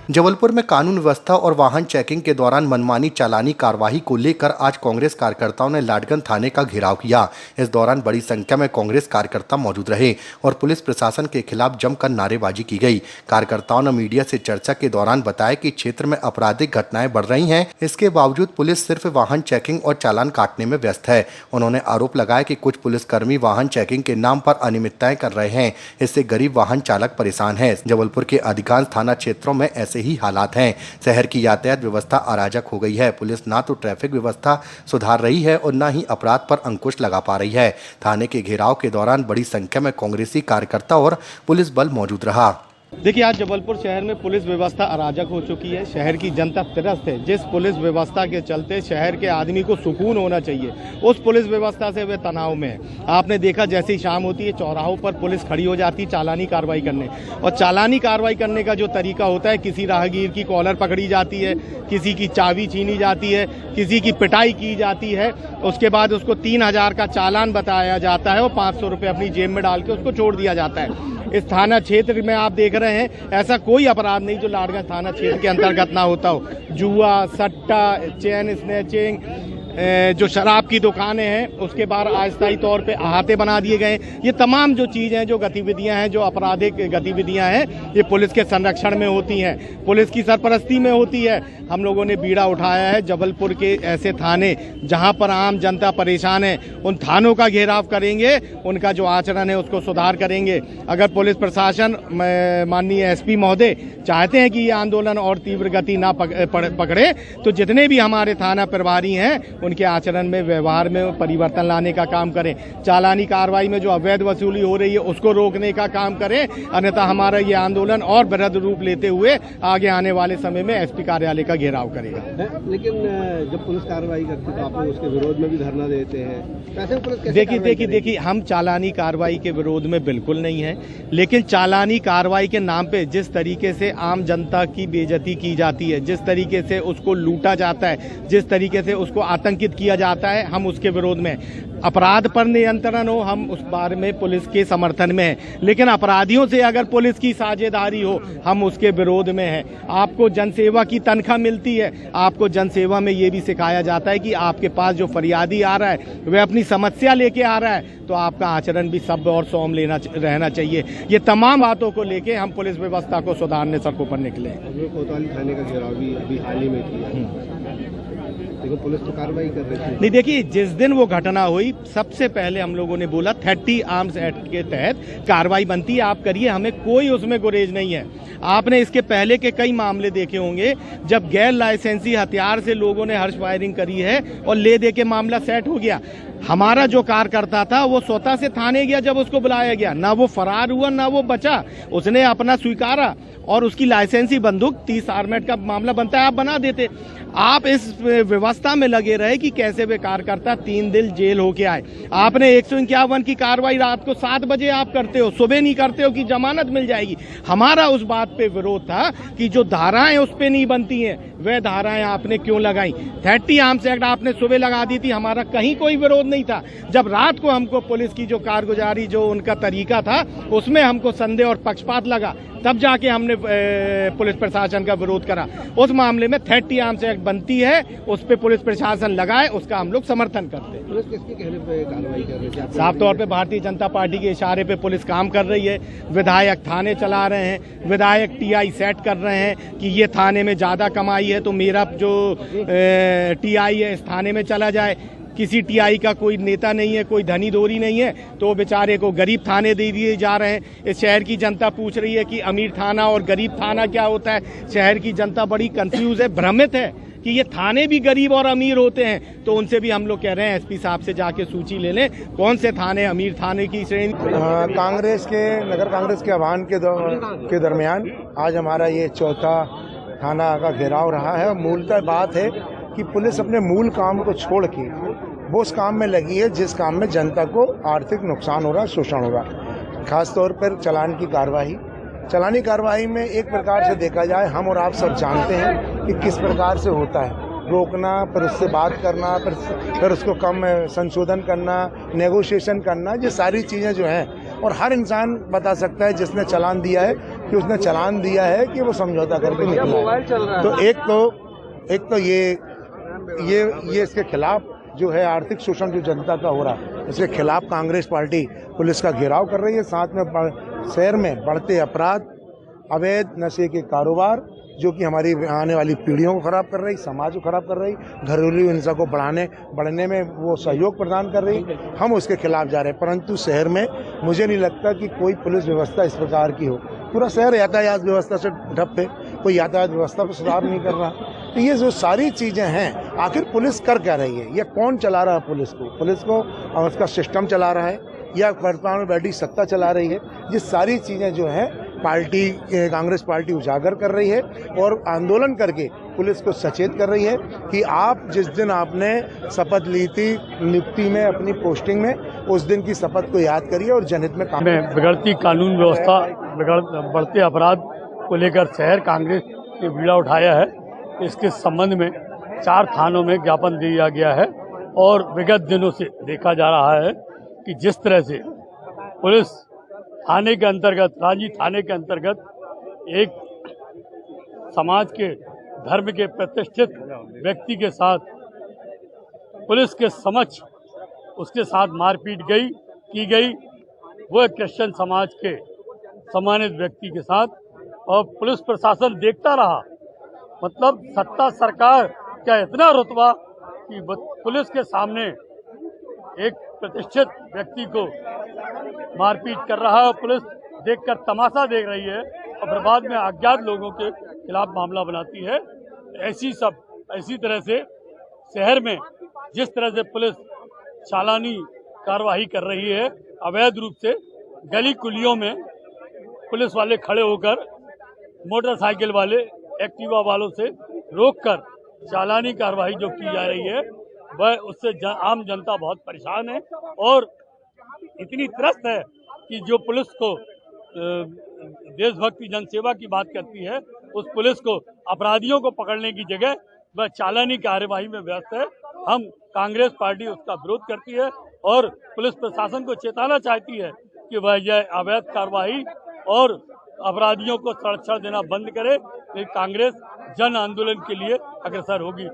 जबलपुर में कानून व्यवस्था और वाहन चेकिंग के दौरान मनमानी चालानी कार्रवाई को लेकर आज कांग्रेस कार्यकर्ताओं ने लाडगंज थाने का घेराव किया। इस दौरान बड़ी संख्या में कांग्रेस कार्यकर्ता मौजूद रहे और पुलिस प्रशासन के खिलाफ जमकर नारेबाजी की गई। कार्यकर्ताओं ने मीडिया से चर्चा के दौरान बताया कि क्षेत्र में आपराधिक घटनाएं बढ़ रही हैं, इसके बावजूद पुलिस सिर्फ वाहन चेकिंग और चालान काटने में व्यस्त है। उन्होंने आरोप लगाया कि कुछ पुलिसकर्मी वाहन चेकिंग के नाम पर अनियमितताएं कर रहे हैं, इससे गरीब वाहन चालक परेशान है। जबलपुर के अधिकांश थाना क्षेत्रों में ऐसे ही हालात हैं। शहर की यातायात व्यवस्था अराजक हो गई है। पुलिस ना तो ट्रैफिक व्यवस्था सुधार रही है और न ही अपराध पर अंकुश लगा पा रही है। थाने के घेराव के दौरान बड़ी संख्या में कांग्रेसी कार्यकर्ता और पुलिस बल मौजूद रहा। देखिए, आज जबलपुर शहर में पुलिस व्यवस्था अराजक हो चुकी है। शहर की जनता त्रस्त है। जिस पुलिस व्यवस्था के चलते शहर के आदमी को सुकून होना चाहिए, उस पुलिस व्यवस्था से वे तनाव में है। आपने देखा जैसे ही शाम होती है चौराहों पर पुलिस खड़ी हो जाती है चालानी कार्रवाई करने, और चालानी कार्रवाई करने का जो तरीका होता है, किसी राहगीर की कॉलर पकड़ी जाती है, किसी की चाबी छीनी जाती है, किसी की पिटाई की जाती है, उसके बाद उसको 3000 का चालान बताया जाता है और 500 रुपये अपनी जेब में डाल के उसको छोड़ दिया जाता है। इस थाना क्षेत्र में आप देख रहे हैं ऐसा कोई अपराध नहीं जो लाडगंज थाना क्षेत्र के अंतर्गत ना होता हो। जुआ, सट्टा, चेन स्नैचिंग, जो शराब की दुकानें हैं उसके बाद अस्थायी तौर पे अहाते बना दिए गए। ये तमाम जो चीज़ें जो गतिविधियां हैं, जो आपराधिक गतिविधियां हैं, ये पुलिस के संरक्षण में होती हैं, पुलिस की सरपरस्ती में होती है। हम लोगों ने बीड़ा उठाया है जबलपुर के ऐसे थाने जहां पर आम जनता परेशान है, उन थानों का घेराव करेंगे, उनका जो आचरण है उसको सुधार करेंगे। अगर पुलिस प्रशासन, माननीय एसपी महोदय चाहते हैं कि ये आंदोलन और तीव्र गति ना पकड़े, तो जितने भी हमारे थाना प्रभारी हैं उनके आचरण में, व्यवहार में परिवर्तन लाने का काम करें। चालानी कार्रवाई में जो अवैध वसूली हो रही है उसको रोकने का काम करें, अन्यथा हमारा ये आंदोलन और वृहद रूप लेते हुए आगे आने वाले समय में एसपी कार्यालय का घेराव करेगा। लेकिन जब पुलिस कार्रवाई करती है तो आप लोग उसके विरोध में भी धरना देते हैं। देखिए, हम चालानी कार्रवाई के विरोध में बिल्कुल नहीं है, लेकिन चालानी कार्रवाई के नाम पे जिस तरीके से आम जनता की बेइज्जती की जाती है, जिस तरीके से उसको लूटा जाता है, जिस तरीके से उसको आतंकित किया जाता है, हम उसके विरोध में। अपराध पर नियंत्रण हो, हम उस बारे में पुलिस के समर्थन में हैं, लेकिन अपराधियों से अगर पुलिस की साझेदारी हो, हम उसके विरोध में हैं। आपको जनसेवा की तनख्वाह मिलती है, आपको जनसेवा में ये भी सिखाया जाता है कि आपके पास जो फरियादी आ रहा है वह अपनी समस्या लेके आ रहा है, तो आपका आचरण भी सब और सौम रहना चाहिए। ये तमाम बातों को लेके हम पुलिस व्यवस्था को सुधारने सड़कों पर निकले। कोतवाली थाने का घेराव भी अभी हाल ही में किया, लेकिन पुलिस तो कार्रवाई कर रही थी। नहीं, देखिए, जिस दिन वो घटना हुई सबसे पहले हम लोगों ने बोला 30 आर्म्स एक्ट के तहत कार्रवाई बनती है, आप करिए, हमें कोई उसमें गुरेज नहीं है। आपने इसके पहले के कई मामले देखे होंगे जब गैर लाइसेंसी हथियार से लोगों ने हर्ष फायरिंग करी है और ले दे के मामला सेट हो गया। हमारा जो कार्यकर्ता था वो स्वतः से थाने गया, जब उसको बुलाया गया, ना वो फरार हुआ ना वो बचा, उसने अपना स्वीकारा और उसकी लाइसेंसी बंदूक 30 आर्मेट का मामला बनता है, आप बना देते। आप इस व्यवस्था में लगे रहे कि कैसे वे कार्यकर्ता 3 दिन जेल होके आए। आपने 151 की कार्रवाई रात को 7 बजे आप करते हो, सुबह नहीं करते हो कि जमानत मिल जाएगी। हमारा उस बात पे विरोध था कि जो धाराएं उस पे नहीं बनती हैं वह धाराएं आपने क्यों लगाई। 30 आर्म्स एक्ट आपने सुबह लगा दी थी, हमारा कहीं कोई विरोध नहीं था। जब रात को हमको पुलिस की जो कारगुजारी, जो उनका तरीका था, उसमें हमको संदेह और पक्षपात लगा, तब जाके हमने पुलिस प्रशासन का विरोध करा। उस मामले में 30 आर्म्स एक्ट बनती है, उस पे पुलिस प्रशासन लगाए, उसका हम लोग समर्थन करते हैं। पुलिस किसके कहने पे कार्रवाई कर रही है? साफ तौर पे भारतीय जनता पार्टी के इशारे पे पुलिस काम कर रही है। विधायक थाने चला रहे हैं, विधायक टीआई सेट कर रहे हैं कि ये थाने में ज्यादा कमाई है तो मेरा जो टीआई है इस थाने में चला जाए। किसी टीआई का कोई नेता नहीं है, कोई धनी दोरी नहीं है, तो बेचारे को गरीब थाने दे दिए जा रहे हैं। इस शहर की जनता पूछ रही है कि अमीर थाना और गरीब थाना क्या होता है। शहर की जनता बड़ी कंफ्यूज है, भ्रमित है कि ये थाने भी गरीब और अमीर होते हैं। तो उनसे भी हम लोग कह रहे हैं एसपी साहब से जाके सूची ले लें कौन से थाने अमीर थाने की श्रेणी। कांग्रेस के नगर कांग्रेस के आह्वान के दरमियान आज हमारा ये चौथा थाना का घेराव रहा है। मूलतः बात है कि पुलिस अपने मूल काम को छोड़ के वो उस काम में लगी है जिस काम में जनता को आर्थिक नुकसान हो रहा, शोषण हो रहा। खासतौर पर चालान की कार्रवाई, चालानी कार्रवाई में एक प्रकार से देखा जाए, हम और आप सब जानते हैं कि किस प्रकार से होता है। रोकना, फिर उससे बात करना, फिर उसको कम संशोधन करना, नेगोशिएशन करना, ये सारी चीज़ें जो हैं, और हर इंसान बता सकता है जिसने चालान दिया है कि उसने चालान दिया है कि वो समझौता करके निकला है। तो एक तो ये इसके खिलाफ जो है आर्थिक शोषण जो जनता का हो रहा है, इसके खिलाफ कांग्रेस पार्टी पुलिस का घेराव कर रही है। साथ में शहर में बढ़ते अपराध, अवैध नशे के कारोबार जो कि हमारी आने वाली पीढ़ियों को खराब कर रही, समाज को खराब कर रही, घरेलू हिंसा को बढ़ने में वो सहयोग प्रदान कर रही, हम उसके खिलाफ जा रहे हैं। परंतु शहर में मुझे नहीं लगता कि कोई पुलिस व्यवस्था इस प्रकार की हो। पूरा शहर यातायात व्यवस्था से ठप है, कोई यातायात व्यवस्था पर सुधार नहीं कर रहा। तो ये जो सारी चीज़ें हैं, आखिर पुलिस कर क्या रही है? ये कौन चला रहा है पुलिस को और उसका सिस्टम चला रहा है या वर्तमान में बैठी सत्ता चला रही है? ये सारी चीज़ें जो है कांग्रेस पार्टी उजागर कर रही है और आंदोलन करके पुलिस को सचेत कर रही है कि आप जिस दिन आपने शपथ ली थी नियुक्ति में, अपनी पोस्टिंग में, उस दिन की शपथ को याद करिए और जनहित में काम में बिगड़ती कानून व्यवस्था, बढ़ते अपराध को लेकर शहर कांग्रेस ने बीड़ा उठाया है। इसके संबंध में 4 थानों में ज्ञापन दिया गया है और विगत दिनों से देखा जा रहा है कि जिस तरह से पुलिस थाने के अंतर्गत, रांची थाने के अंतर्गत एक समाज के, धर्म के प्रतिष्ठित व्यक्ति के साथ पुलिस के समक्ष उसके साथ मारपीट की गई, वो एक क्रिश्चियन समाज के सम्मानित व्यक्ति के साथ, और पुलिस प्रशासन देखता रहा। मतलब सत्ता सरकार का इतना रुतबा कि पुलिस के सामने एक प्रतिष्ठित व्यक्ति को मारपीट कर रहा है और पुलिस देखकर तमाशा देख रही है और फिर बाद में अज्ञात लोगों के खिलाफ मामला बनाती है। ऐसी तरह से शहर में जिस तरह से पुलिस चालानी कार्रवाई कर रही है, अवैध रूप से गली कुलियों में पुलिस वाले खड़े होकर मोटरसाइकिल वाले, एक्टिवा वालों से रोककर चालानी कार्रवाई जो की जा रही है, वह उससे आम जनता बहुत परेशान है और इतनी त्रस्त है कि जो पुलिस को देशभक्ति जनसेवा की बात करती है, उस पुलिस को अपराधियों को पकड़ने की जगह वह चालानी कार्यवाही में व्यस्त है। हम कांग्रेस पार्टी उसका विरोध करती है और पुलिस प्रशासन को चेताना चाहती है कि वह यह अवैध कार्रवाई और अपराधियों को संरक्षण देना बंद करे। कांग्रेस जन आंदोलन के लिए अग्रसर होगी।